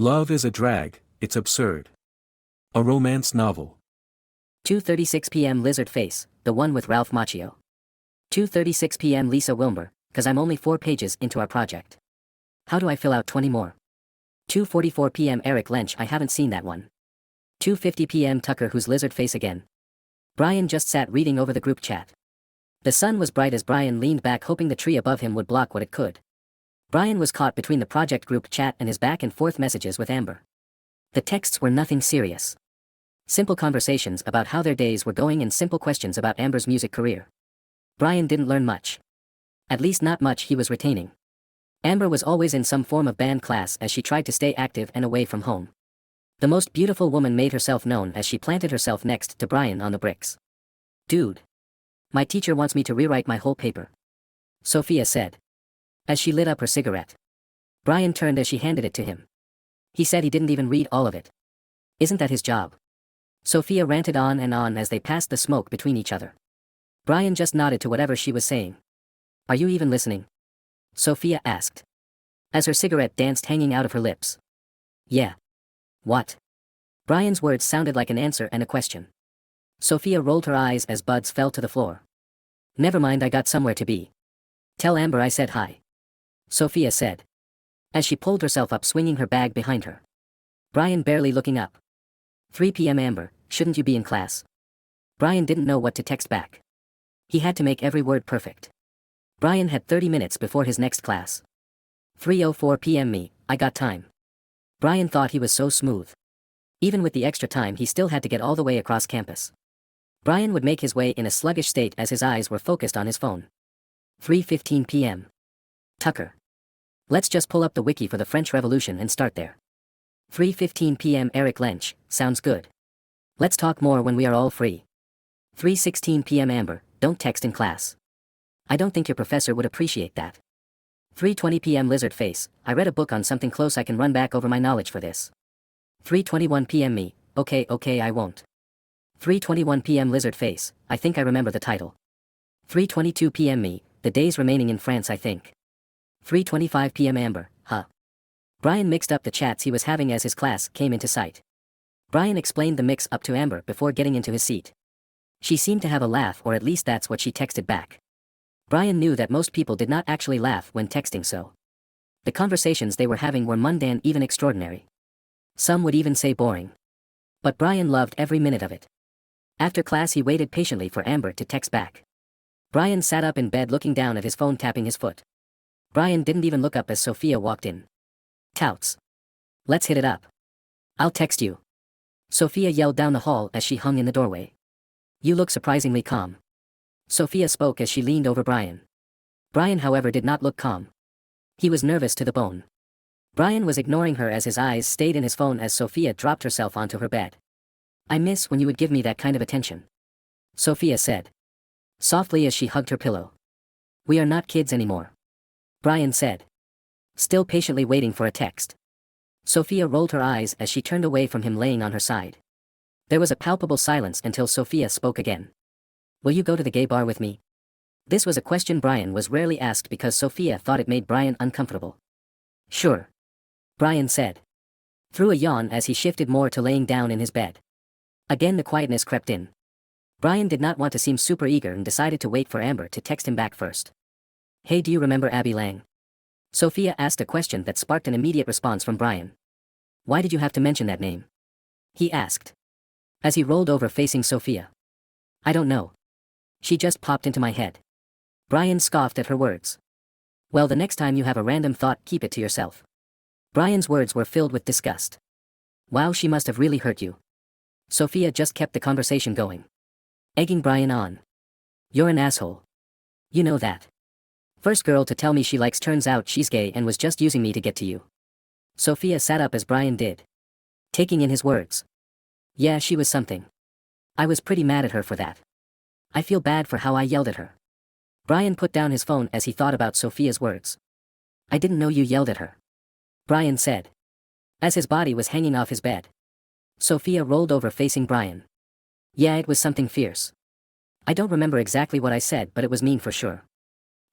Love is a drag, it's absurd. A romance novel. 2:36 p.m. Lizard Face, the one with Ralph Macchio. 2:36 p.m. Lisa Wilmer, cause I'm only 4 pages into our project. How do I fill out 20 more? 2:44 p.m. Eric Lench, I haven't seen that one. 2:50 p.m. Tucker, who's Lizard Face again. Brian just sat reading over the group chat. The sun was bright as Brian leaned back, hoping the tree above him would block what it could. Brian was caught between the project group chat and his back and forth messages with Amber. The texts were nothing serious. Simple conversations about how their days were going and simple questions about Amber's music career. Brian didn't learn much. At least not much he was retaining. Amber was always in some form of band class as she tried to stay active and away from home. The most beautiful woman made herself known as she planted herself next to Brian on the bricks. "Dude. My teacher wants me to rewrite my whole paper," Sophia said, as she lit up her cigarette. Brian turned as she handed it to him. He said he didn't even read all of it. Isn't that his job? Sophia ranted on and on as they passed the smoke between each other. Brian just nodded to whatever she was saying. Are you even listening? Sophia asked, as her cigarette danced hanging out of her lips. Yeah. What? Brian's words sounded like an answer and a question. Sophia rolled her eyes as buds fell to the floor. Never mind, I got somewhere to be. Tell Amber I said hi, Sophia said, as she pulled herself up, swinging her bag behind her. Brian barely looking up. 3 p.m. Amber, shouldn't you be in class? Brian didn't know what to text back. He had to make every word perfect. Brian had 30 minutes before his next class. 3:04 p.m. Me, I got time. Brian thought he was so smooth. Even with the extra time, he still had to get all the way across campus. Brian would make his way in a sluggish state as his eyes were focused on his phone. 3:15 p.m. Tucker. Let's just pull up the wiki for the French Revolution and start there. 3:15 p.m. Eric Lench, sounds good. Let's talk more when we are all free. 3:16 p.m. Amber, don't text in class. I don't think your professor would appreciate that. 3:20 p.m. Lizard Face, I read a book on something close, I can run back over my knowledge for this. 3:21 p.m. Me, okay, I won't. 3:21 p.m. Lizard Face, I think I remember the title. 3:22 p.m. Me, the days remaining in France, I think. 3:25 p.m. Amber, huh? Brian mixed up the chats he was having as his class came into sight. Brian explained the mix-up to Amber before getting into his seat. She seemed to have a laugh, or at least that's what she texted back. Brian knew that most people did not actually laugh when texting, so the conversations they were having were mundane, even extraordinary. Some would even say boring. But Brian loved every minute of it. After class he waited patiently for Amber to text back. Brian sat up in bed looking down at his phone, tapping his foot. Brian didn't even look up as Sophia walked in. Touts. Let's hit it up. I'll text you, Sophia yelled down the hall as she hung in the doorway. You look surprisingly calm, Sophia spoke as she leaned over Brian. Brian, however, did not look calm. He was nervous to the bone. Brian was ignoring her as his eyes stayed in his phone as Sophia dropped herself onto her bed. I miss when you would give me that kind of attention, Sophia said, softly as she hugged her pillow. We are not kids anymore, Brian said, still patiently waiting for a text. Sophia rolled her eyes as she turned away from him, laying on her side. There was a palpable silence until Sophia spoke again. Will you go to the gay bar with me? This was a question Brian was rarely asked because Sophia thought it made Brian uncomfortable. Sure, Brian said, through a yawn as he shifted more to laying down in his bed. Again the quietness crept in. Brian did not want to seem super eager and decided to wait for Amber to text him back first. Hey, do you remember Abby Lang? Sophia asked a question that sparked an immediate response from Brian. Why did you have to mention that name? He asked, as he rolled over facing Sophia. I don't know. She just popped into my head. Brian scoffed at her words. Well, the next time you have a random thought, keep it to yourself. Brian's words were filled with disgust. Wow, she must have really hurt you. Sophia just kept the conversation going, egging Brian on. You're an asshole. You know that. First girl to tell me she likes, turns out she's gay and was just using me to get to you. Sophia sat up as Brian did, taking in his words. Yeah, she was something. I was pretty mad at her for that. I feel bad for how I yelled at her. Brian put down his phone as he thought about Sophia's words. I didn't know you yelled at her, Brian said, as his body was hanging off his bed. Sophia rolled over facing Brian. Yeah, it was something fierce. I don't remember exactly what I said, but it was mean for sure.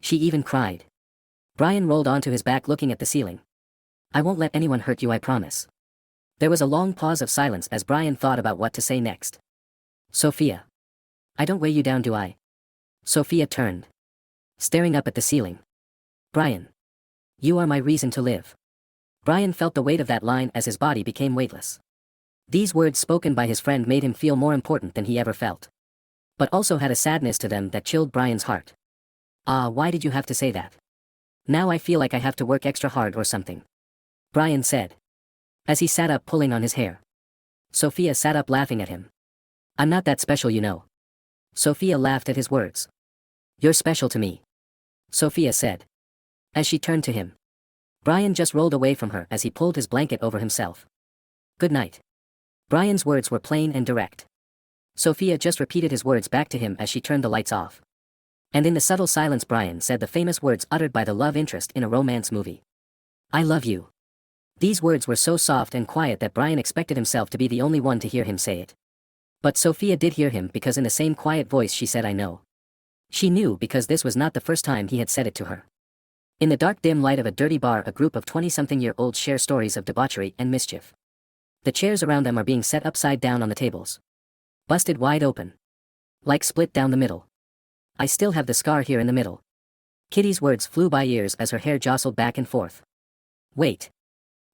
She even cried. Brian rolled onto his back looking at the ceiling. I won't let anyone hurt you, I promise. There was a long pause of silence as Brian thought about what to say next. Sophia. I don't weigh you down, do I? Sophia turned, staring up at the ceiling. Brian. You are my reason to live. Brian felt the weight of that line as his body became weightless. These words spoken by his friend made him feel more important than he ever felt. But also had a sadness to them that chilled Brian's heart. Why did you have to say that? Now I feel like I have to work extra hard or something. Brian said, as he sat up pulling on his hair. Sophia sat up laughing at him. I'm not that special, you know. Sophia laughed at his words. You're special to me, Sophia said, as she turned to him. Brian just rolled away from her as he pulled his blanket over himself. Good night. Brian's words were plain and direct. Sophia just repeated his words back to him as she turned the lights off. And in the subtle silence Brian said the famous words uttered by the love interest in a romance movie. I love you. These words were so soft and quiet that Brian expected himself to be the only one to hear him say it. But Sophia did hear him because in the same quiet voice she said I know. She knew because this was not the first time he had said it to her. In the dark dim light of a dirty bar a group of 20-something-year-olds share stories of debauchery and mischief. The chairs around them are being set upside down on the tables. Busted wide open. Like split down the middle. I still have the scar here in the middle. Kitty's words flew by ears as her hair jostled back and forth. Wait.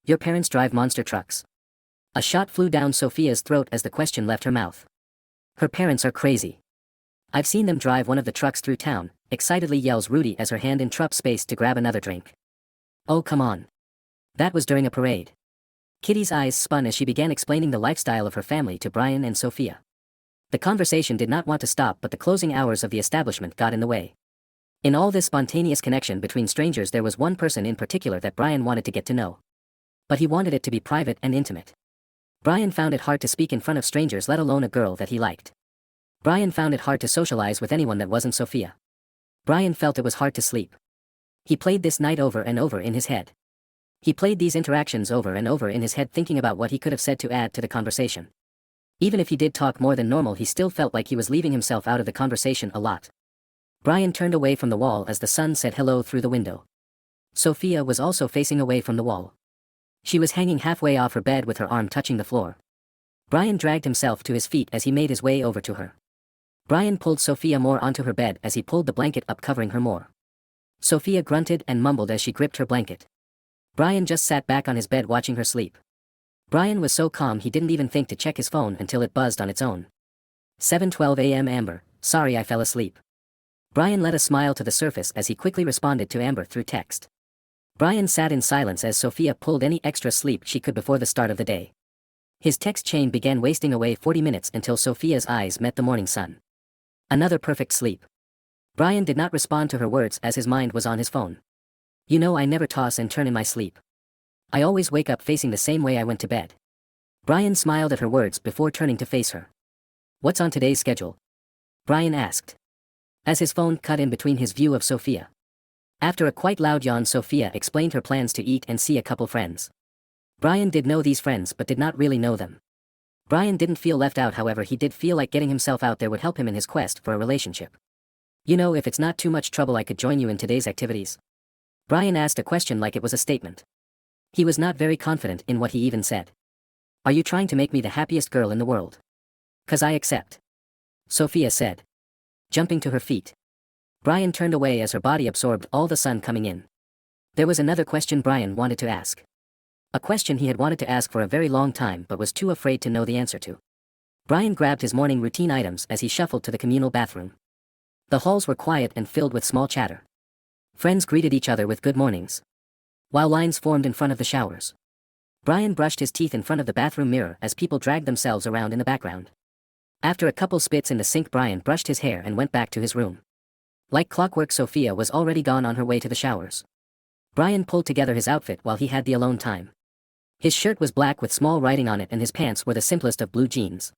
Your parents drive monster trucks. A shot flew down Sophia's throat as the question left her mouth. Her parents are crazy. I've seen them drive one of the trucks through town, excitedly yells Rudy as her hand interrupts space to grab another drink. Oh come on. That was during a parade. Kitty's eyes spun as she began explaining the lifestyle of her family to Brian and Sophia. The conversation did not want to stop, but the closing hours of the establishment got in the way. In all this spontaneous connection between strangers there was one person in particular that Brian wanted to get to know. But he wanted it to be private and intimate. Brian found it hard to speak in front of strangers, let alone a girl that he liked. Brian found it hard to socialize with anyone that wasn't Sophia. Brian felt it was hard to sleep. He played this night over and over in his head. He played these interactions over and over in his head, thinking about what he could have said to add to the conversation. Even if he did talk more than normal, he still felt like he was leaving himself out of the conversation a lot. Brian turned away from the wall as the sun said hello through the window. Sophia was also facing away from the wall. She was hanging halfway off her bed with her arm touching the floor. Brian dragged himself to his feet as he made his way over to her. Brian pulled Sophia more onto her bed as he pulled the blanket up, covering her more. Sophia grunted and mumbled as she gripped her blanket. Brian just sat back on his bed watching her sleep. Brian was so calm he didn't even think to check his phone until it buzzed on its own. 7:12 a.m. Amber, sorry I fell asleep. Brian let a smile to the surface as he quickly responded to Amber through text. Brian sat in silence as Sophia pulled any extra sleep she could before the start of the day. His text chain began wasting away 40 minutes until Sophia's eyes met the morning sun. Another perfect sleep. Brian did not respond to her words as his mind was on his phone. You know, I never toss and turn in my sleep. I always wake up facing the same way I went to bed. Brian smiled at her words before turning to face her. What's on today's schedule? Brian asked, as his phone cut in between his view of Sophia. After a quite loud yawn, Sophia explained her plans to eat and see a couple friends. Brian did know these friends but did not really know them. Brian didn't feel left out, however he did feel like getting himself out there would help him in his quest for a relationship. You know, if it's not too much trouble, I could join you in today's activities. Brian asked a question like it was a statement. He was not very confident in what he even said. Are you trying to make me the happiest girl in the world? 'Cause I accept. Sophia said, jumping to her feet. Brian turned away as her body absorbed all the sun coming in. There was another question Brian wanted to ask. A question he had wanted to ask for a very long time but was too afraid to know the answer to. Brian grabbed his morning routine items as he shuffled to the communal bathroom. The halls were quiet and filled with small chatter. Friends greeted each other with good mornings, while lines formed in front of the showers. Brian brushed his teeth in front of the bathroom mirror as people dragged themselves around in the background. After a couple spits in the sink, Brian brushed his hair and went back to his room. Like clockwork, Sophia was already gone on her way to the showers. Brian pulled together his outfit while he had the alone time. His shirt was black with small writing on it and his pants were the simplest of blue jeans.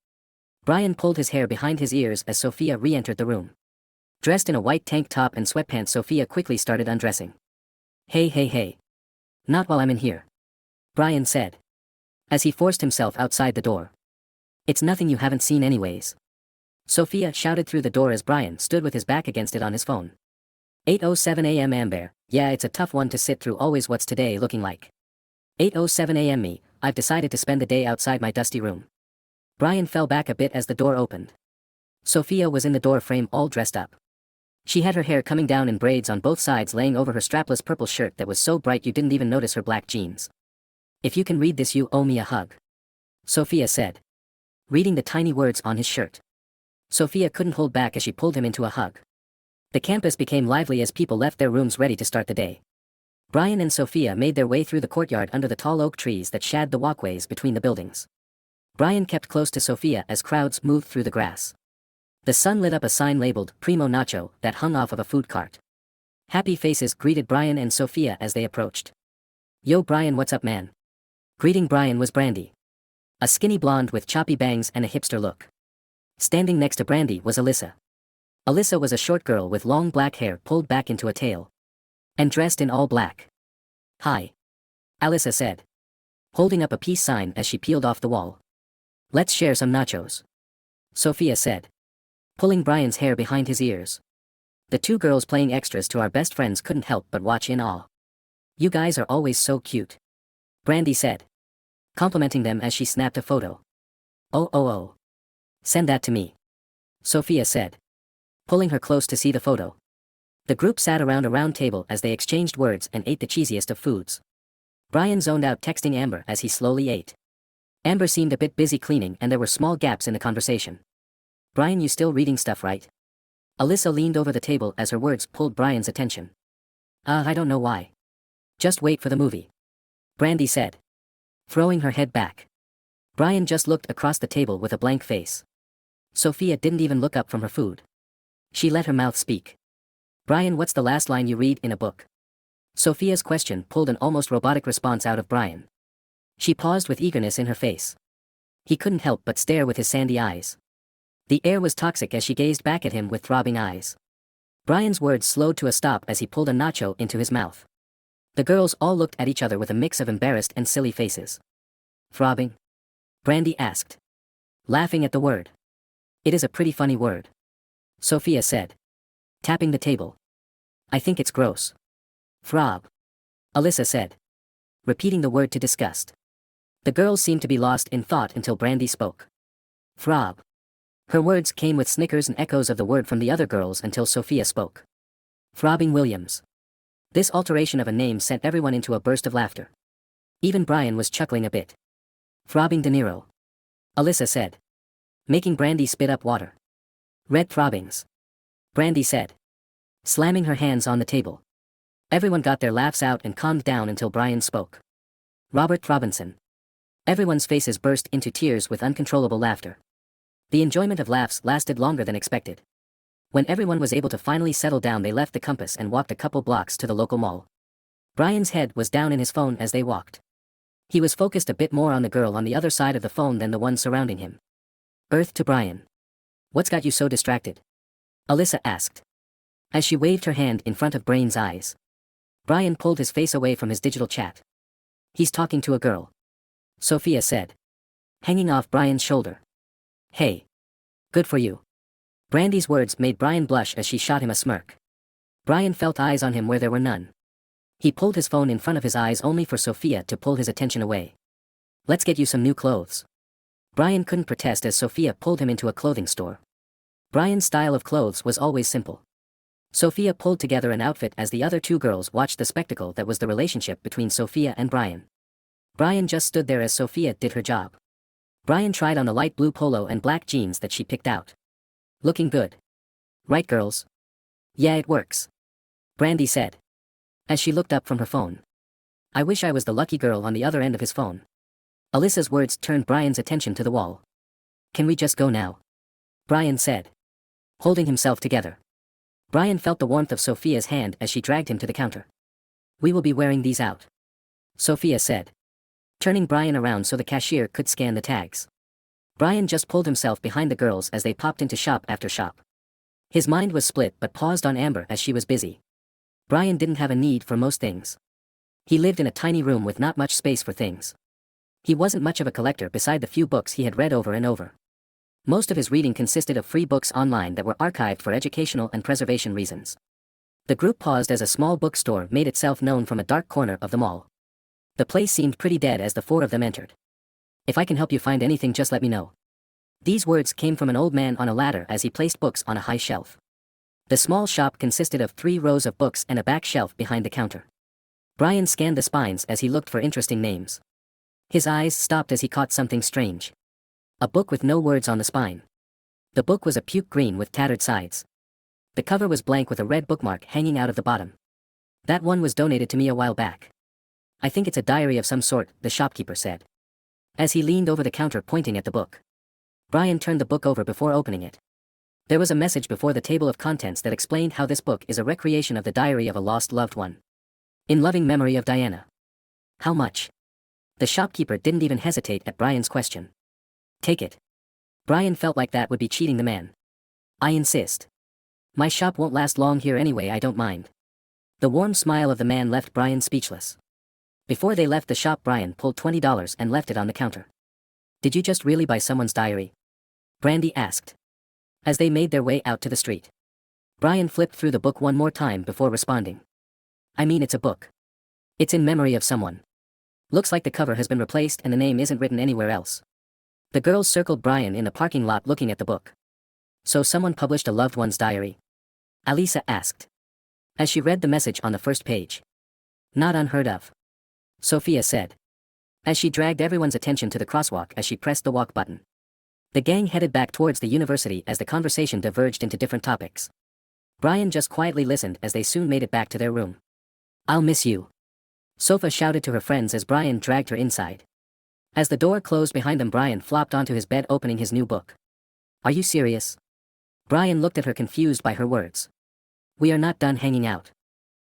Brian pulled his hair behind his ears as Sophia re-entered the room. Dressed in a white tank top and sweatpants, Sophia quickly started undressing. Hey. Not while I'm in here, Brian said, as he forced himself outside the door. It's nothing you haven't seen anyways, Sophia shouted through the door as Brian stood with his back against it on his phone. 8:07 a.m. Amber, yeah, it's a tough one to sit through always. What's today looking like? 8:07 a.m. me, I've decided to spend the day outside my dusty room. Brian fell back a bit as the door opened. Sophia was in the door frame all dressed up. She had her hair coming down in braids on both sides laying over her strapless purple shirt that was so bright you didn't even notice her black jeans. "If you can read this, you owe me a hug," Sophia said, reading the tiny words on his shirt. Sophia couldn't hold back as she pulled him into a hug. The campus became lively as people left their rooms ready to start the day. Brian and Sophia made their way through the courtyard under the tall oak trees that shaded the walkways between the buildings. Brian kept close to Sophia as crowds moved through the grass. The sun lit up a sign labeled Primo Nacho that hung off of a food cart. Happy faces greeted Brian and Sophia as they approached. "Yo Brian, what's up man?" Greeting Brian was Brandy. A skinny blonde with choppy bangs and a hipster look. Standing next to Brandy was Alyssa. Alyssa was a short girl with long black hair pulled back into a tail. And dressed in all black. "Hi," Alyssa said, holding up a peace sign as she peeled off the wall. "Let's share some nachos," Sophia said, pulling Brian's hair behind his ears. The two girls playing extras to our best friends couldn't help but watch in awe. "You guys are always so cute," Brandy said, complimenting them as she snapped a photo. Oh. Send that to me," Sophia said, pulling her close to see the photo. The group sat around a round table as they exchanged words and ate the cheesiest of foods. Brian zoned out texting Amber as he slowly ate. Amber seemed a bit busy cleaning and there were small gaps in the conversation. "Brian, you still reading stuff, right?" Alyssa leaned over the table as her words pulled Brian's attention. I don't know why. Just wait for the movie," Brandy said, throwing her head back. Brian just looked across the table with a blank face. Sophia didn't even look up from her food. She let her mouth speak. "Brian, what's the last line you read in a book?" Sophia's question pulled an almost robotic response out of Brian. She paused with eagerness in her face. He couldn't help but stare with his sandy eyes. The air was toxic as she gazed back at him with throbbing eyes. Brian's words slowed to a stop as he pulled a nacho into his mouth. The girls all looked at each other with a mix of embarrassed and silly faces. "Throbbing?" Brandy asked, laughing at the word. "It is a pretty funny word," Sophia said, tapping the table. "I think it's gross." "Throb," Alyssa said, repeating the word to disgust. The girls seemed to be lost in thought until Brandy spoke. "Throb." Her words came with snickers and echoes of the word from the other girls until Sophia spoke. "Throbbing Williams." This alteration of a name sent everyone into a burst of laughter. Even Brian was chuckling a bit. "Throbbing De Niro," Alyssa said, making Brandy spit up water. "Red throbbings," Brandy said, slamming her hands on the table. Everyone got their laughs out and calmed down until Brian spoke. "Robert Robinson." Everyone's faces burst into tears with uncontrollable laughter. The enjoyment of laughs lasted longer than expected. When everyone was able to finally settle down, they left the campus and walked a couple blocks to the local mall. Brian's head was down in his phone as they walked. He was focused a bit more on the girl on the other side of the phone than the one surrounding him. Earth to Brian. "What's got you so distracted?" Alyssa asked, as she waved her hand in front of Brian's eyes. Brian pulled his face away from his digital chat. "He's talking to a girl," Sophia said, hanging off Brian's shoulder. "Hey. Good for you." Brandy's words made Brian blush as she shot him a smirk. Brian felt eyes on him where there were none. He pulled his phone in front of his eyes only for Sophia to pull his attention away. "Let's get you some new clothes." Brian couldn't protest as Sophia pulled him into a clothing store. Brian's style of clothes was always simple. Sophia pulled together an outfit as the other two girls watched the spectacle that was the relationship between Sophia and Brian. Brian just stood there as Sophia did her job. Brian tried on the light blue polo and black jeans that she picked out. "Looking good. Right, girls?" "Yeah, it works," Brandy said, as she looked up from her phone. "I wish I was the lucky girl on the other end of his phone." Alyssa's words turned Brian's attention to the wall. "Can we just go now?" Brian said, holding himself together. Brian felt the warmth of Sophia's hand as she dragged him to the counter. "We will be wearing these out," Sophia said, turning Brian around so the cashier could scan the tags. Brian just pulled himself behind the girls as they popped into shop after shop. His mind was split but paused on Amber as she was busy. Brian didn't have a need for most things. He lived in a tiny room with not much space for things. He wasn't much of a collector beside the few books he had read over and over. Most of his reading consisted of free books online that were archived for educational and preservation reasons. The group paused as a small bookstore made itself known from a dark corner of the mall. The place seemed pretty dead as the four of them entered. If I can help you find anything, just let me know. These words came from an old man on a ladder as he placed books on a high shelf. The small shop consisted of 3 rows of books and a back shelf behind the counter. Brian scanned the spines as he looked for interesting names. His eyes stopped as he caught something strange. A book with no words on the spine. The book was a puke green with tattered sides. The cover was blank with a red bookmark hanging out of the bottom. That one was donated to me a while back. I think it's a diary of some sort, the shopkeeper said. As he leaned over the counter pointing at the book. Brian turned the book over before opening it. There was a message before the table of contents that explained how this book is a recreation of the diary of a lost loved one. In loving memory of Diana. How much? The shopkeeper didn't even hesitate at Brian's question. Take it. Brian felt like that would be cheating the man. I insist. My shop won't last long here anyway, I don't mind. The warm smile of the man left Brian speechless. Before they left the shop, Brian pulled $20 and left it on the counter. Did you just really buy someone's diary? Brandy asked. As they made their way out to the street. Brian flipped through the book one more time before responding. I mean, it's a book. It's in memory of someone. Looks like the cover has been replaced and the name isn't written anywhere else. The girls circled Brian in the parking lot looking at the book. So someone published a loved one's diary? Alisa asked. As she read the message on the first page. Not unheard of. Sophia said. As she dragged everyone's attention to the crosswalk as she pressed the walk button. The gang headed back towards the university as the conversation diverged into different topics. Brian just quietly listened as they soon made it back to their room. I'll miss you. Sophia shouted to her friends as Brian dragged her inside. As the door closed behind them, Brian flopped onto his bed opening his new book. Are you serious? Brian looked at her confused by her words. We are not done hanging out.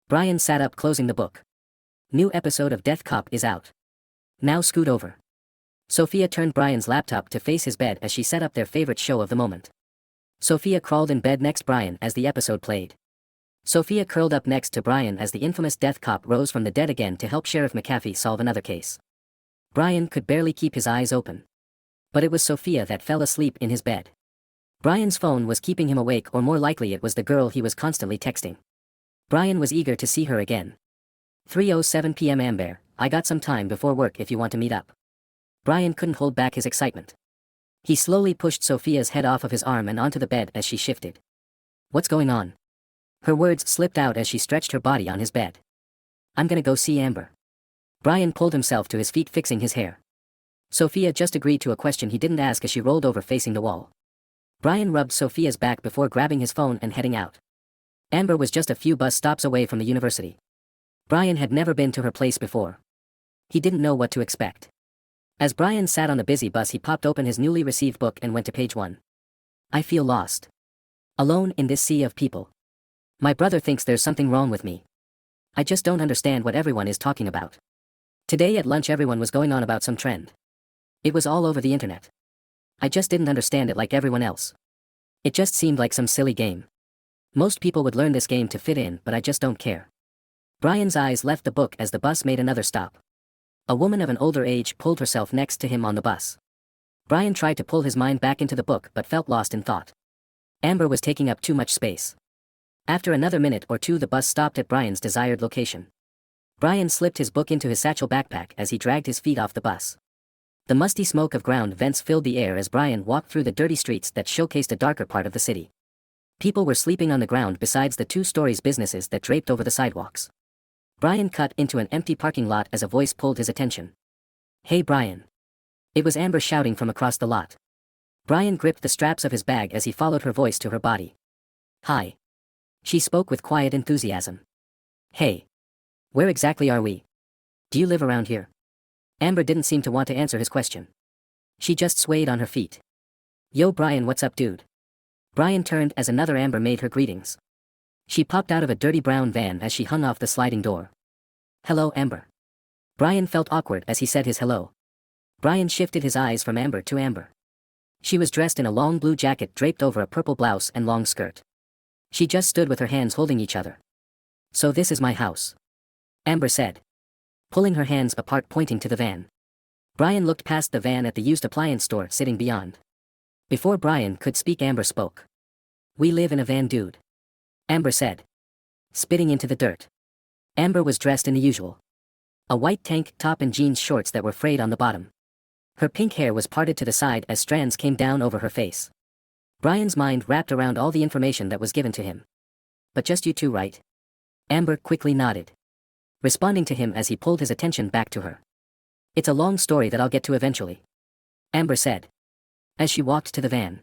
Brian sat up closing the book. New episode of Death Cop is out. Now scoot over. Sophia turned Brian's laptop to face his bed as she set up their favorite show of the moment. Sophia crawled in bed next Brian as the episode played. Sophia curled up next to Brian as the infamous Death Cop rose from the dead again to help Sheriff McAfee solve another case. Brian could barely keep his eyes open. But it was Sophia that fell asleep in his bed. Brian's phone was keeping him awake, or more likely it was the girl he was constantly texting. Brian was eager to see her again. 3:07 p.m. Amber, I got some time before work if you want to meet up. Brian couldn't hold back his excitement. He slowly pushed Sophia's head off of his arm and onto the bed as she shifted. What's going on? Her words slipped out as she stretched her body on his bed. I'm gonna go see Amber. Brian pulled himself to his feet, fixing his hair. Sophia just agreed to a question he didn't ask as she rolled over facing the wall. Brian rubbed Sophia's back before grabbing his phone and heading out. Amber was just a few bus stops away from the university. Brian had never been to her place before. He didn't know what to expect. As Brian sat on the busy bus, he popped open his newly received book and went to page 1. I feel lost. Alone in this sea of people. My brother thinks there's something wrong with me. I just don't understand what everyone is talking about. Today at lunch everyone was going on about some trend. It was all over the internet. I just didn't understand it like everyone else. It just seemed like some silly game. Most people would learn this game to fit in, but I just don't care. Brian's eyes left the book as the bus made another stop. A woman of an older age pulled herself next to him on the bus. Brian tried to pull his mind back into the book but felt lost in thought. Amber was taking up too much space. After another minute or two, the bus stopped at Brian's desired location. Brian slipped his book into his satchel backpack as he dragged his feet off the bus. The musty smoke of ground vents filled the air as Brian walked through the dirty streets that showcased a darker part of the city. People were sleeping on the ground besides the 2-story businesses that draped over the sidewalks. Brian cut into an empty parking lot as a voice pulled his attention. Hey Brian. It was Amber shouting from across the lot. Brian gripped the straps of his bag as he followed her voice to her body. Hi. She spoke with quiet enthusiasm. Hey. Where exactly are we? Do you live around here? Amber didn't seem to want to answer his question. She just swayed on her feet. Yo Brian, what's up dude? Brian turned as another Amber made her greetings. She popped out of a dirty brown van as she hung off the sliding door. Hello Amber. Brian felt awkward as he said his hello. Brian shifted his eyes from Amber to Amber. She was dressed in a long blue jacket draped over a purple blouse and long skirt. She just stood with her hands holding each other. So this is my house. Amber said. Pulling her hands apart, pointing to the van. Brian looked past the van at the used appliance store sitting beyond. Before Brian could speak, Amber spoke. We live in a van dude. Amber said. Spitting into the dirt. Amber was dressed in the usual A white tank top and jeans shorts that were frayed on the bottom. Her pink hair was parted to the side as strands came down over her face. Brian's mind wrapped around all the information that was given to him. But just you two, right? Amber quickly nodded, responding to him as he pulled his attention back to her. It's a long story that I'll get to eventually, Amber said, as she walked to the van.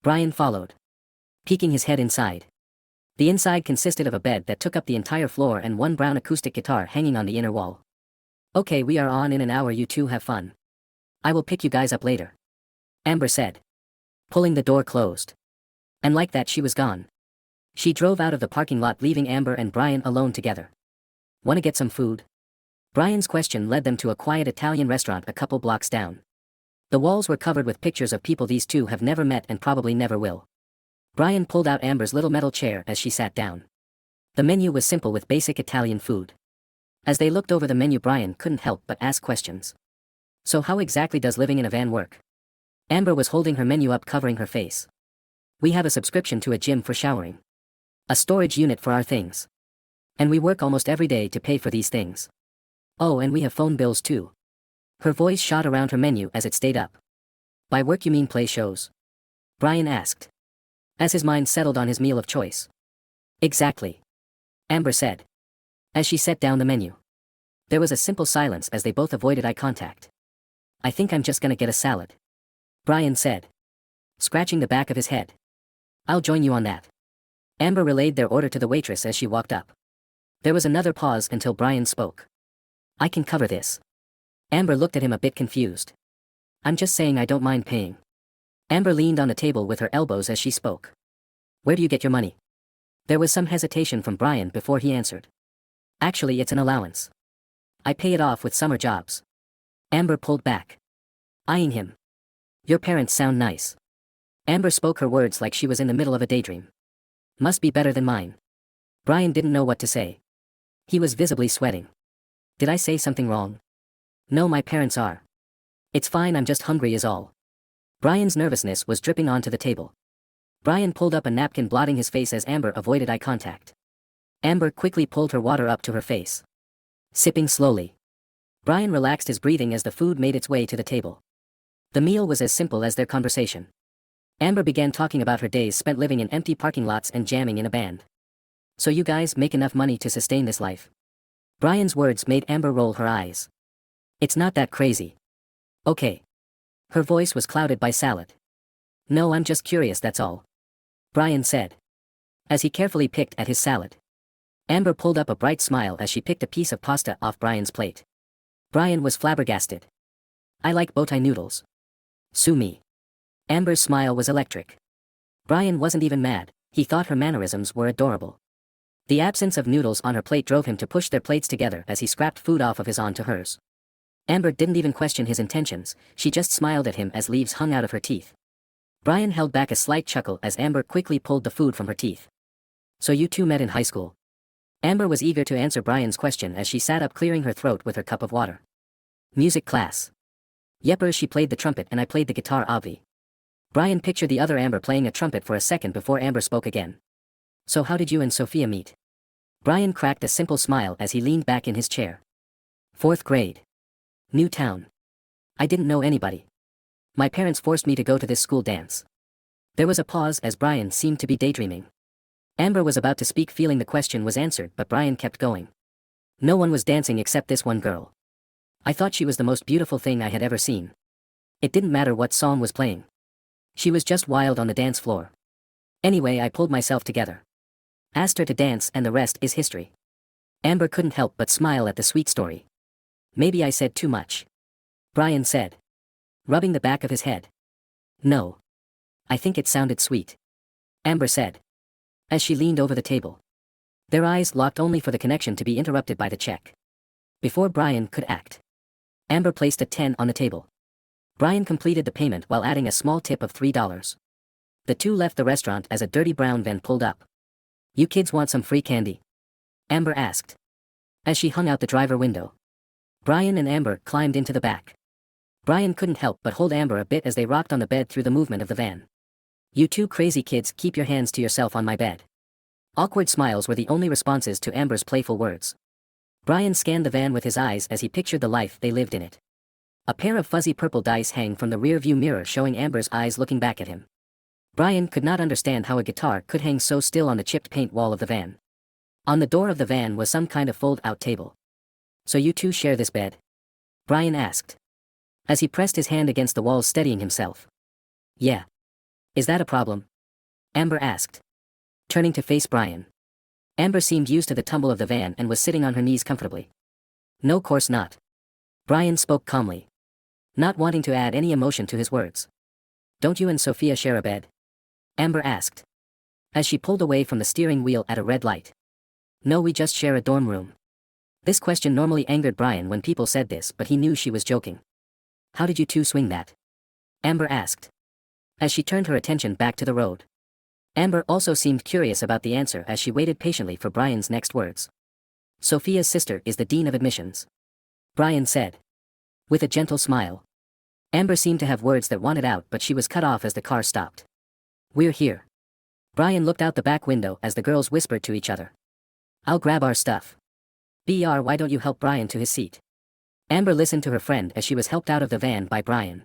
Brian followed, peeking his head inside. The inside consisted of a bed that took up the entire floor and one brown acoustic guitar hanging on the inner wall. Okay, we are on in an hour, you two have fun. I will pick you guys up later, Amber said, pulling the door closed. And like that she was gone. She drove out of the parking lot, leaving Amber and Brian alone together. Wanna get some food? Brian's question led them to a quiet Italian restaurant a couple blocks down. The walls were covered with pictures of people these two have never met and probably never will. Brian pulled out Amber's little metal chair as she sat down. The menu was simple with basic Italian food. As they looked over the menu, Brian couldn't help but ask questions. So how exactly does living in a van work? Amber was holding her menu up, covering her face. We have a subscription to a gym for showering. A storage unit for our things. And we work almost every day to pay for these things. Oh, and we have phone bills too. Her voice shot around her menu as it stayed up. By work you mean play shows? Brian asked, as his mind settled on his meal of choice. Exactly, Amber said, as she set down the menu. There was a simple silence as they both avoided eye contact. I think I'm just gonna get a salad, Brian said, scratching the back of his head. I'll join you on that. Amber relayed their order to the waitress as she walked up. There was another pause until Brian spoke. I can cover this. Amber looked at him a bit confused. I'm just saying I don't mind paying. Amber leaned on the table with her elbows as she spoke. Where do you get your money? There was some hesitation from Brian before he answered. Actually, it's an allowance. I pay it off with summer jobs. Amber pulled back, eyeing him. Your parents sound nice. Amber spoke her words like she was in the middle of a daydream. Must be better than mine. Brian didn't know what to say. He was visibly sweating. Did I say something wrong? No, my parents are. It's fine, I'm just hungry is all. Brian's nervousness was dripping onto the table. Brian pulled up a napkin, blotting his face as Amber avoided eye contact. Amber quickly pulled her water up to her face, sipping slowly. Brian relaxed his breathing as the food made its way to the table. The meal was as simple as their conversation. Amber began talking about her days spent living in empty parking lots and jamming in a band. So you guys make enough money to sustain this life? Brian's words made Amber roll her eyes. It's not that crazy. Okay. Her voice was clouded by salad. No, I'm just curious, that's all, Brian said, as he carefully picked at his salad. Amber pulled up a bright smile as she picked a piece of pasta off Brian's plate. Brian was flabbergasted. I like bowtie noodles. Sue me. Amber's smile was electric. Brian wasn't even mad, he thought her mannerisms were adorable. The absence of noodles on her plate drove him to push their plates together as he scrapped food off of his onto hers. Amber didn't even question his intentions, she just smiled at him as leaves hung out of her teeth. Brian held back a slight chuckle as Amber quickly pulled the food from her teeth. So you two met in high school? Amber was eager to answer Brian's question as she sat up, clearing her throat with her cup of water. Music class. Yepper, she played the trumpet and I played the guitar, obvi. Brian pictured the other Amber playing a trumpet for a second before Amber spoke again. So how did you and Sophia meet? Brian cracked a simple smile as he leaned back in his chair. 4th grade. New town. I didn't know anybody. My parents forced me to go to this school dance. There was a pause as Brian seemed to be daydreaming. Amber was about to speak, feeling the question was answered, but Brian kept going. No one was dancing except this one girl. I thought she was the most beautiful thing I had ever seen. It didn't matter what song was playing. She was just wild on the dance floor. Anyway, I pulled myself together. Asked her to dance and the rest is history. Amber couldn't help but smile at the sweet story. Maybe I said too much, Brian said, rubbing the back of his head. No. I think it sounded sweet, Amber said, as she leaned over the table. Their eyes locked only for the connection to be interrupted by the check. Before Brian could act, Amber placed a 10 on the table. Brian completed the payment while adding a small tip of $3. The two left the restaurant as a dirty brown van pulled up. You kids want some free candy? Amber asked, as she hung out the driver window. Brian and Amber climbed into the back. Brian couldn't help but hold Amber a bit as they rocked on the bed through the movement of the van. You two crazy kids, keep your hands to yourself on my bed. Awkward smiles were the only responses to Amber's playful words. Brian scanned the van with his eyes as he pictured the life they lived in it. A pair of fuzzy purple dice hang from the rear view mirror showing Amber's eyes looking back at him. Brian could not understand how a guitar could hang so still on the chipped paint wall of the van. On the door of the van was some kind of fold-out table. "So you two share this bed?" Brian asked, as he pressed his hand against the wall steadying himself. "Yeah. Is that a problem?" Amber asked, turning to face Brian. Amber seemed used to the tumble of the van and was sitting on her knees comfortably. "No, course not." Brian spoke calmly, not wanting to add any emotion to his words. "Don't you and Sophia share a bed?" Amber asked, as she pulled away from the steering wheel at a red light. "No, we just share a dorm room." This question normally angered Brian when people said this, but he knew she was joking. "How did you two swing that?" Amber asked, as she turned her attention back to the road. Amber also seemed curious about the answer as she waited patiently for Brian's next words. "Sophia's sister is the dean of admissions," Brian said, with a gentle smile. Amber seemed to have words that wanted out, but she was cut off as the car stopped. "We're here." Brian looked out the back window as the girls whispered to each other. "I'll grab our stuff." Why don't you help Brian to his seat?" Amber listened to her friend as she was helped out of the van by Brian.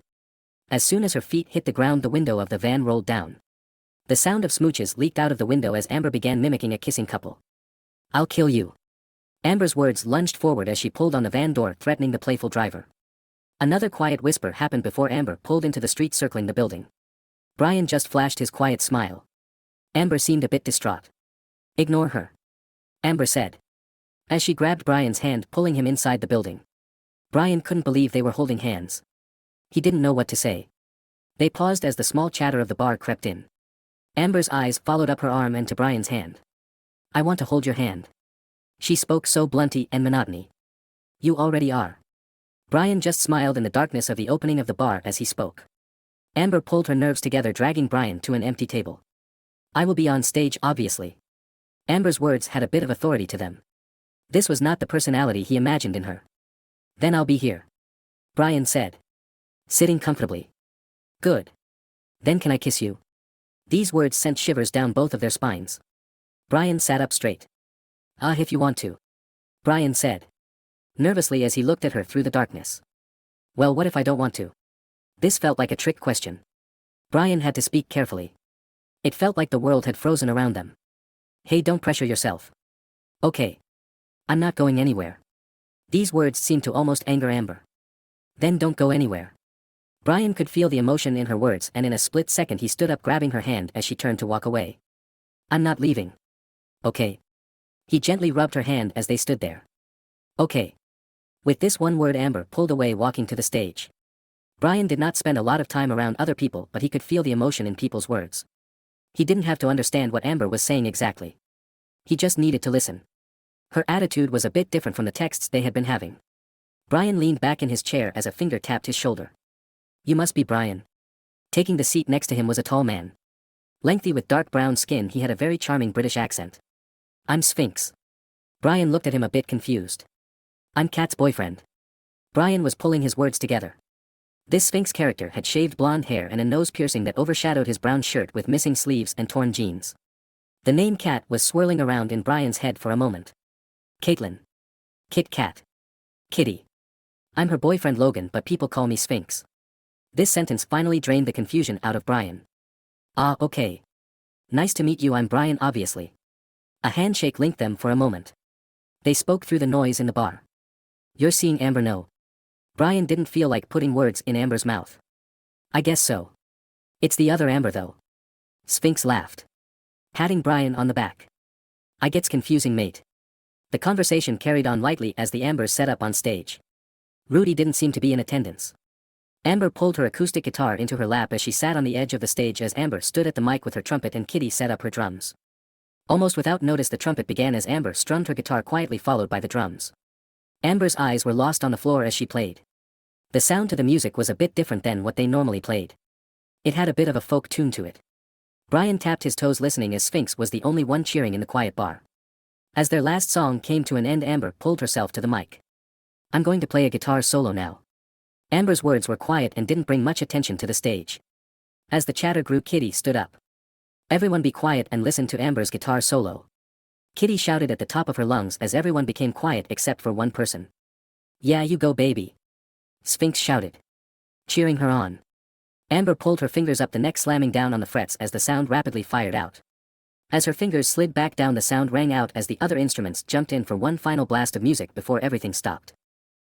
As soon as her feet hit the ground, the window of the van rolled down. The sound of smooches leaked out of the window as Amber began mimicking a kissing couple. "I'll kill you." Amber's words lunged forward as she pulled on the van door, threatening the playful driver. Another quiet whisper happened before Amber pulled into the street circling the building. Brian just flashed his quiet smile. Amber seemed a bit distraught. "Ignore her," Amber said, as she grabbed Brian's hand, pulling him inside the building. Brian couldn't believe they were holding hands. He didn't know what to say. They paused as the small chatter of the bar crept in. Amber's eyes followed up her arm and to Brian's hand. "I want to hold your hand." She spoke so bluntly and monotony. "You already are." Brian just smiled in the darkness of the opening of the bar as he spoke. Amber pulled her nerves together, dragging Brian to an empty table. "I will be on stage, obviously." Amber's words had a bit of authority to them. This was not the personality he imagined in her. "Then I'll be here," Brian said, sitting comfortably. "Good. Then can I kiss you?" These words sent shivers down both of their spines. Brian sat up straight. If you want to," Brian said, nervously as he looked at her through the darkness. "Well, what if I don't want to?" This felt like a trick question. Brian had to speak carefully. It felt like the world had frozen around them. "Hey, don't pressure yourself." "Okay. I'm not going anywhere." These words seemed to almost anger Amber. "Then don't go anywhere." Brian could feel the emotion in her words, and in a split second he stood up, grabbing her hand as she turned to walk away. "I'm not leaving." "Okay." He gently rubbed her hand as they stood there. "Okay." With this one word, Amber pulled away, walking to the stage. Brian did not spend a lot of time around other people, but he could feel the emotion in people's words. He didn't have to understand what Amber was saying exactly. He just needed to listen. Her attitude was a bit different from the texts they had been having. Brian leaned back in his chair as a finger tapped his shoulder. "You must be Brian." Taking the seat next to him was a tall man. Lengthy with dark brown skin, he had a very charming British accent. "I'm Sphinx." Brian looked at him a bit confused. "I'm Kat's boyfriend." Brian was pulling his words together. This Sphinx character had shaved blonde hair and a nose piercing that overshadowed his brown shirt with missing sleeves and torn jeans. The name Kat was swirling around in Brian's head for a moment. Caitlin. Kit Kat. Kitty. "I'm her boyfriend Logan, but people call me Sphinx." This sentence finally drained the confusion out of Brian. Okay. "Nice to meet you, I'm Brian, obviously." A handshake linked them for a moment. They spoke through the noise in the bar. "You're seeing Amber, no?" Brian didn't feel like putting words in Amber's mouth. "I guess so. It's the other Amber, though." Sphinx laughed, patting Brian on the back. "I gets confusing, mate." The conversation carried on lightly as the Ambers set up on stage. Rudy didn't seem to be in attendance. Amber pulled her acoustic guitar into her lap as she sat on the edge of the stage as Amber stood at the mic with her trumpet and Kitty set up her drums. Almost without notice, the trumpet began as Amber strummed her guitar quietly, followed by the drums. Amber's eyes were lost on the floor as she played. The sound to the music was a bit different than what they normally played. It had a bit of a folk tune to it. Brian tapped his toes listening as Sphinx was the only one cheering in the quiet bar. As their last song came to an end, Amber pulled herself to the mic. "I'm going to play a guitar solo now." Amber's words were quiet and didn't bring much attention to the stage. As the chatter grew, Kitty stood up. "Everyone be quiet and listen to Amber's guitar solo." Kitty shouted at the top of her lungs as everyone became quiet except for one person. Yeah, you go, baby. Sphinx shouted, cheering her on. Amber pulled her fingers up the neck, slamming down on the frets as the sound rapidly fired out. As her fingers slid back down, the sound rang out as the other instruments jumped in for one final blast of music before everything stopped.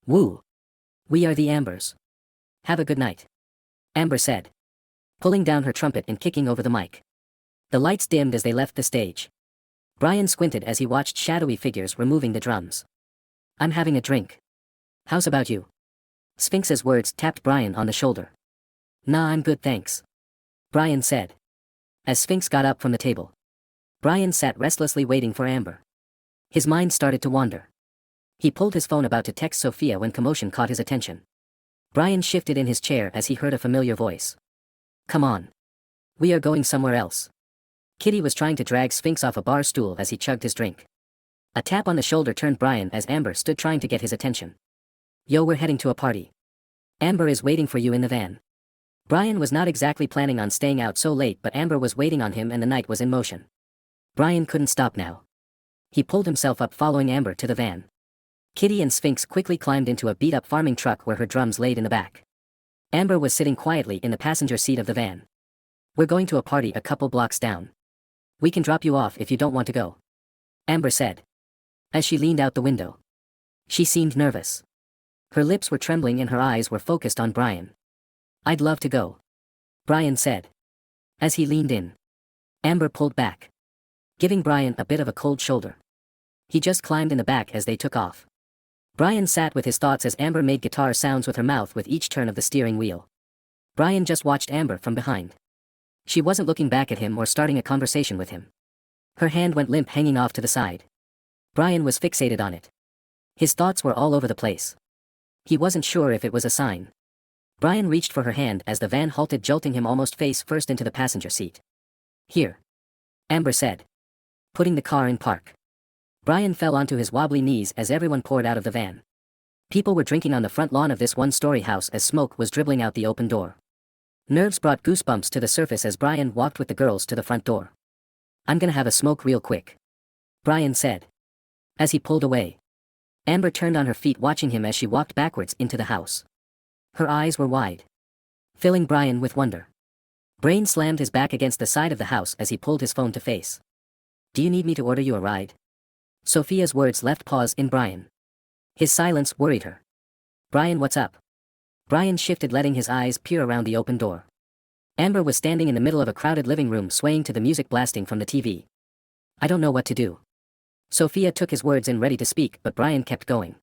Woo! We are the Ambers. Have a good night. Amber said, pulling down her trumpet and kicking over the mic. The lights dimmed as they left the stage. Brian squinted as he watched shadowy figures removing the drums. I'm having a drink. How's about you? Sphinx's words tapped Brian on the shoulder. Nah, I'm good, thanks. Brian said. As Sphinx got up from the table, Brian sat restlessly waiting for Amber. His mind started to wander. He pulled his phone about to text Sophia when commotion caught his attention. Brian shifted in his chair as he heard a familiar voice. Come on. We are going somewhere else. Kitty was trying to drag Sphinx off a bar stool as he chugged his drink. A tap on the shoulder turned Brian as Amber stood trying to get his attention. Yo, we're heading to a party. Amber is waiting for you in the van. Brian was not exactly planning on staying out so late, but Amber was waiting on him and the night was in motion. Brian couldn't stop now. He pulled himself up, following Amber to the van. Kitty and Sphinx quickly climbed into a beat-up farming truck where her drums laid in the back. Amber was sitting quietly in the passenger seat of the van. We're going to a party a couple blocks down. We can drop you off if you don't want to go. Amber said, as she leaned out the window. She seemed nervous. Her lips were trembling and her eyes were focused on Brian. I'd love to go. Brian said. As he leaned in. Amber pulled back, giving Brian a bit of a cold shoulder. He just climbed in the back as they took off. Brian sat with his thoughts as Amber made guitar sounds with her mouth with each turn of the steering wheel. Brian just watched Amber from behind. She wasn't looking back at him or starting a conversation with him. Her hand went limp, hanging off to the side. Brian was fixated on it. His thoughts were all over the place. He wasn't sure if it was a sign. Brian reached for her hand as the van halted, jolting him almost face first into the passenger seat. Here. Amber said, putting the car in park. Brian fell onto his wobbly knees as everyone poured out of the van. People were drinking on the front lawn of this one-story house as smoke was dribbling out the open door. Nerves brought goosebumps to the surface as Brian walked with the girls to the front door. I'm gonna have a smoke real quick, Brian said, as he pulled away. Amber turned on her feet, watching him as she walked backwards into the house. Her eyes were wide, filling Brian with wonder. Brain slammed his back against the side of the house as he pulled his phone to face. Do you need me to order you a ride? Sophia's words left pause in Brian. His silence worried her. Brian, what's up? Brian shifted, letting his eyes peer around the open door. Amber was standing in the middle of a crowded living room, swaying to the music blasting from the TV. I don't know what to do. Sophia took his words in, ready to speak, but Brian kept going.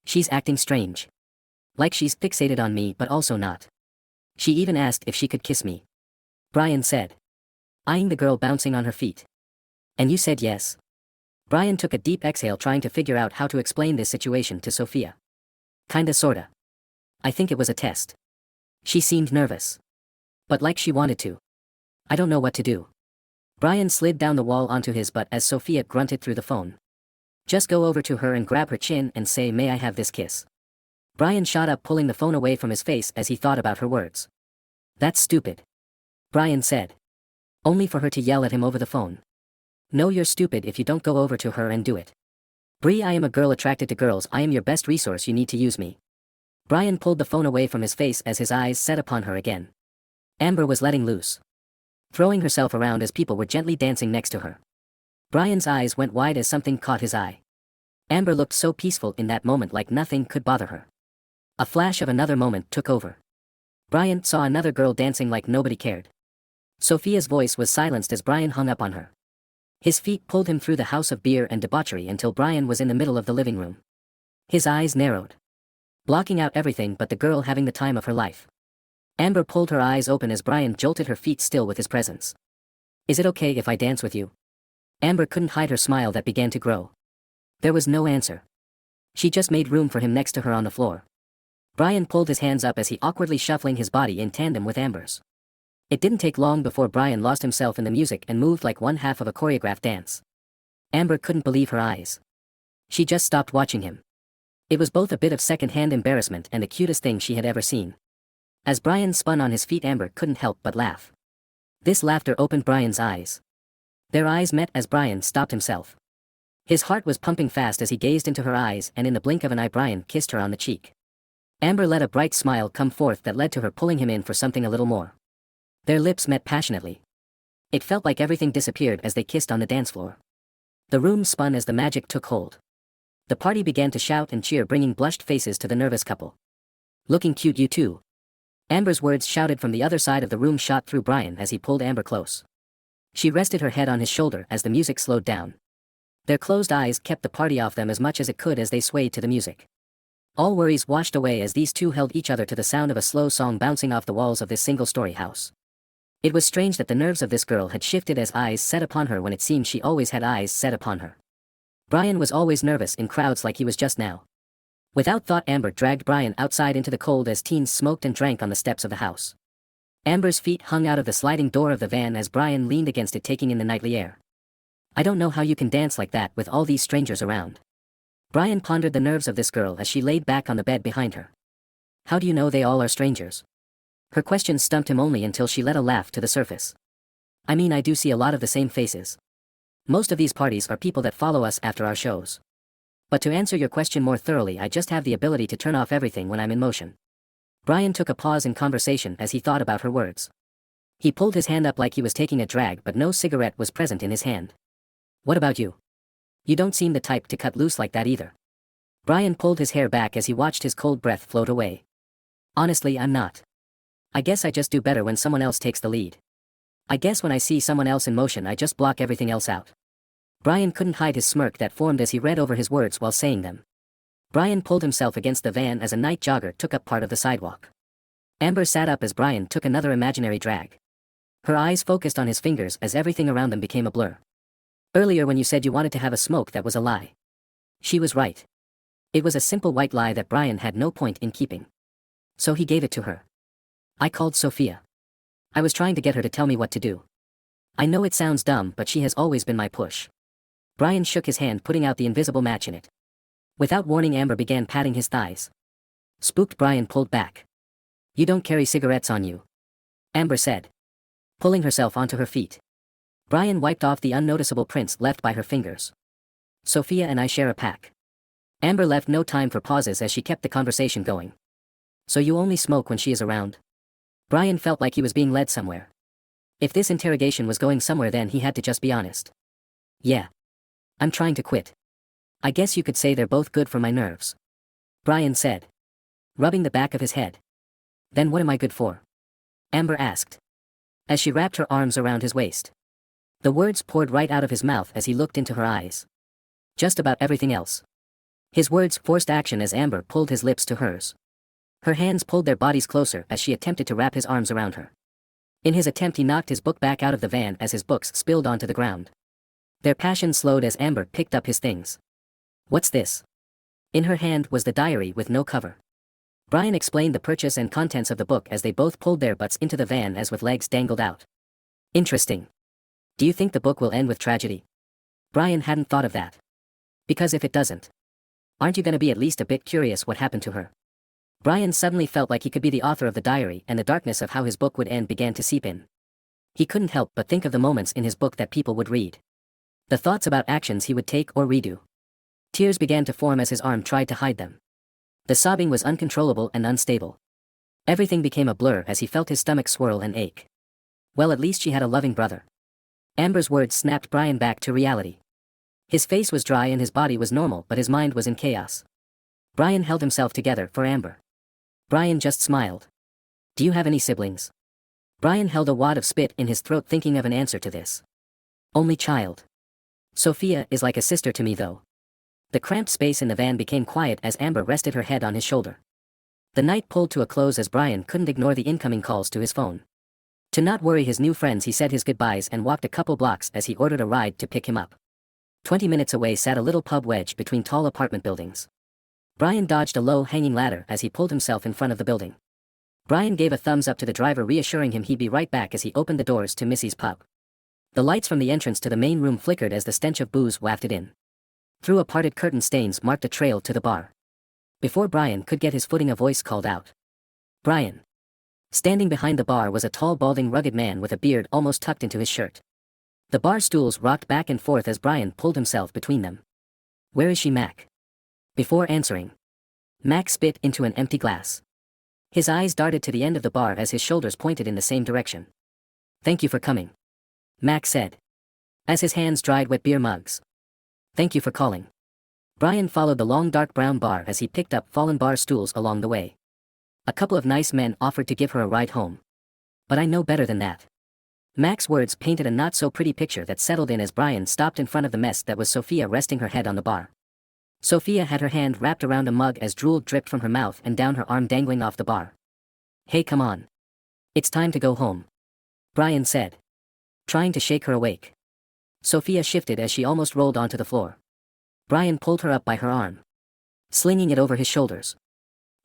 She's acting strange. Like she's fixated on me, but also not. She even asked if she could kiss me, Brian said, eyeing the girl bouncing on her feet. And you said yes? Brian took a deep exhale, trying to figure out how to explain this situation to Sophia. Kinda sorta. I think it was a test. She seemed nervous. But like she wanted to. I don't know what to do. Brian slid down the wall onto his butt as Sophia grunted through the phone. Just go over to her and grab her chin and say, may I have this kiss? Brian shot up, pulling the phone away from his face as he thought about her words. That's stupid, Brian said, only for her to yell at him over the phone. No, you're stupid if you don't go over to her and do it. Bree, I am a girl attracted to girls. I am your best resource. You need to use me. Brian pulled the phone away from his face as his eyes set upon her again. Amber was letting loose, throwing herself around as people were gently dancing next to her. Brian's eyes went wide as something caught his eye. Amber looked so peaceful in that moment, like nothing could bother her. A flash of another moment took over. Brian saw another girl dancing like nobody cared. Sophia's voice was silenced as Brian hung up on her. His feet pulled him through the house of beer and debauchery until Brian was in the middle of the living room. His eyes narrowed, blocking out everything but the girl having the time of her life. Amber pulled her eyes open as Brian jolted her feet, still with his presence. Is it okay if I dance with you? Amber couldn't hide her smile that began to grow. There was no answer. She just made room for him next to her on the floor. Brian pulled his hands up as he awkwardly shuffling his body in tandem with Amber's. It didn't take long before Brian lost himself in the music and moved like one half of a choreographed dance. Amber couldn't believe her eyes. She just stopped watching him. It was both a bit of second-hand embarrassment and the cutest thing she had ever seen. As Brian spun on his feet, Amber couldn't help but laugh. This laughter opened Brian's eyes. Their eyes met as Brian stopped himself. His heart was pumping fast as he gazed into her eyes, and in the blink of an eye Brian kissed her on the cheek. Amber let a bright smile come forth that led to her pulling him in for something a little more. Their lips met passionately. It felt like everything disappeared as they kissed on the dance floor. The room spun as the magic took hold. The party began to shout and cheer, bringing blushed faces to the nervous couple. "Looking cute you too." Amber's words shouted from the other side of the room shot through Brian as he pulled Amber close. She rested her head on his shoulder as the music slowed down. Their closed eyes kept the party off them as much as it could as they swayed to the music. All worries washed away as these two held each other to the sound of a slow song bouncing off the walls of this single-story house. It was strange that the nerves of this girl had shifted as eyes set upon her when it seemed she always had eyes set upon her. Brian was always nervous in crowds like he was just now. Without thought, Amber dragged Brian outside into the cold as teens smoked and drank on the steps of the house. Amber's feet hung out of the sliding door of the van as Brian leaned against it, taking in the nightly air. "I don't know how you can dance like that with all these strangers around." Brian pondered the nerves of this girl as she laid back on the bed behind her. "How do you know they all are strangers?" Her question stumped him only until she let a laugh to the surface. "I mean, I do see a lot of the same faces. Most of these parties are people that follow us after our shows. But to answer your question more thoroughly, I just have the ability to turn off everything when I'm in motion." Brian took a pause in conversation as he thought about her words. He pulled his hand up like he was taking a drag, but no cigarette was present in his hand. "What about you? You don't seem the type to cut loose like that either." Brian pulled his hair back as he watched his cold breath float away. "Honestly, I'm not. I guess I just do better when someone else takes the lead. I guess when I see someone else in motion, I just block everything else out." Brian couldn't hide his smirk that formed as he read over his words while saying them. Brian pulled himself against the van as a night jogger took up part of the sidewalk. Amber sat up as Brian took another imaginary drag. Her eyes focused on his fingers as everything around them became a blur. "Earlier when you said you wanted to have a smoke, that was a lie." She was right. It was a simple white lie that Brian had no point in keeping. So he gave it to her. "I called Sophia. I was trying to get her to tell me what to do. I know it sounds dumb, but she has always been my push." Brian shook his hand, putting out the invisible match in it. Without warning, Amber began patting his thighs. Spooked, Brian pulled back. "You don't carry cigarettes on you," Amber said, pulling herself onto her feet. Brian wiped off the unnoticeable prints left by her fingers. "Sophia and I share a pack." Amber left no time for pauses as she kept the conversation going. "So you only smoke when she is around?" Brian felt like he was being led somewhere. If this interrogation was going somewhere, then he had to just be honest. "Yeah. I'm trying to quit. I guess you could say they're both good for my nerves," Brian said, rubbing the back of his head. "Then what am I good for?" Amber asked, as she wrapped her arms around his waist. The words poured right out of his mouth as he looked into her eyes. "Just about everything else." His words forced action as Amber pulled his lips to hers. Her hands pulled their bodies closer as she attempted to wrap his arms around her. In his attempt, he knocked his book back out of the van as his books spilled onto the ground. Their passion slowed as Amber picked up his things. "What's this?" In her hand was the diary with no cover. Brian explained the purchase and contents of the book as they both pulled their butts into the van as with legs dangled out. "Interesting. Do you think the book will end with tragedy?" Brian hadn't thought of that. "Because if it doesn't, aren't you going to be at least a bit curious what happened to her?" Brian suddenly felt like he could be the author of the diary, and the darkness of how his book would end began to seep in. He couldn't help but think of the moments in his book that people would read. The thoughts about actions he would take or redo. Tears began to form as his arm tried to hide them. The sobbing was uncontrollable and unstable. Everything became a blur as he felt his stomach swirl and ache. Well, at least she had a loving brother. Amber's words snapped Brian back to reality. His face was dry and his body was normal, but his mind was in chaos. Brian held himself together for Amber. Brian just smiled. "Do you have any siblings?" Brian held a wad of spit in his throat, thinking of an answer to this. "Only child. Sophia is like a sister to me, though." The cramped space in the van became quiet as Amber rested her head on his shoulder. The night pulled to a close as Brian couldn't ignore the incoming calls to his phone. To not worry his new friends, he said his goodbyes and walked a couple blocks as he ordered a ride to pick him up. 20 minutes away sat a little pub wedged between tall apartment buildings. Brian dodged a low-hanging ladder as he pulled himself in front of the building. Brian gave a thumbs up to the driver, reassuring him he'd be right back as he opened the doors to Missy's pub. The lights from the entrance to the main room flickered as the stench of booze wafted in. Through a parted curtain, stains marked a trail to the bar. Before Brian could get his footing, a voice called out. "Brian." Standing behind the bar was a tall, balding, rugged man with a beard almost tucked into his shirt. The bar stools rocked back and forth as Brian pulled himself between them. Where is she, Mac? Before answering, Mac spit into an empty glass. His eyes darted to the end of the bar as his shoulders pointed in the same direction. Thank you for coming, Mac said, as his hands dried wet beer mugs. Thank you for calling. Brian followed the long dark brown bar as he picked up fallen bar stools along the way. A couple of nice men offered to give her a ride home. But I know better than that. Mac's words painted a not-so-pretty picture that settled in as Brian stopped in front of the mess that was Sophia resting her head on the bar. Sophia had her hand wrapped around a mug as drool dripped from her mouth and down her arm dangling off the bar. Hey, come on. It's time to go home, Brian said, trying to shake her awake. Sophia shifted as she almost rolled onto the floor. Brian pulled her up by her arm, slinging it over his shoulders.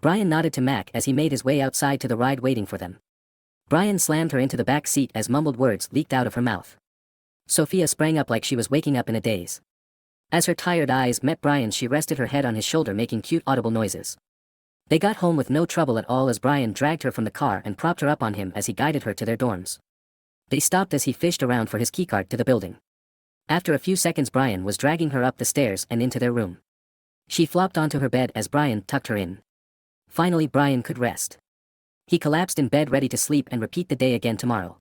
Brian nodded to Mac as he made his way outside to the ride waiting for them. Brian slammed her into the back seat as mumbled words leaked out of her mouth. Sophia sprang up like she was waking up in a daze. As her tired eyes met Brian's, she rested her head on his shoulder, making cute audible noises. They got home with no trouble at all as Brian dragged her from the car and propped her up on him as he guided her to their dorms. They stopped as he fished around for his keycard to the building. After a few seconds, Brian was dragging her up the stairs and into their room. She flopped onto her bed as Brian tucked her in. Finally, Brian could rest. He collapsed in bed ready to sleep and repeat the day again tomorrow.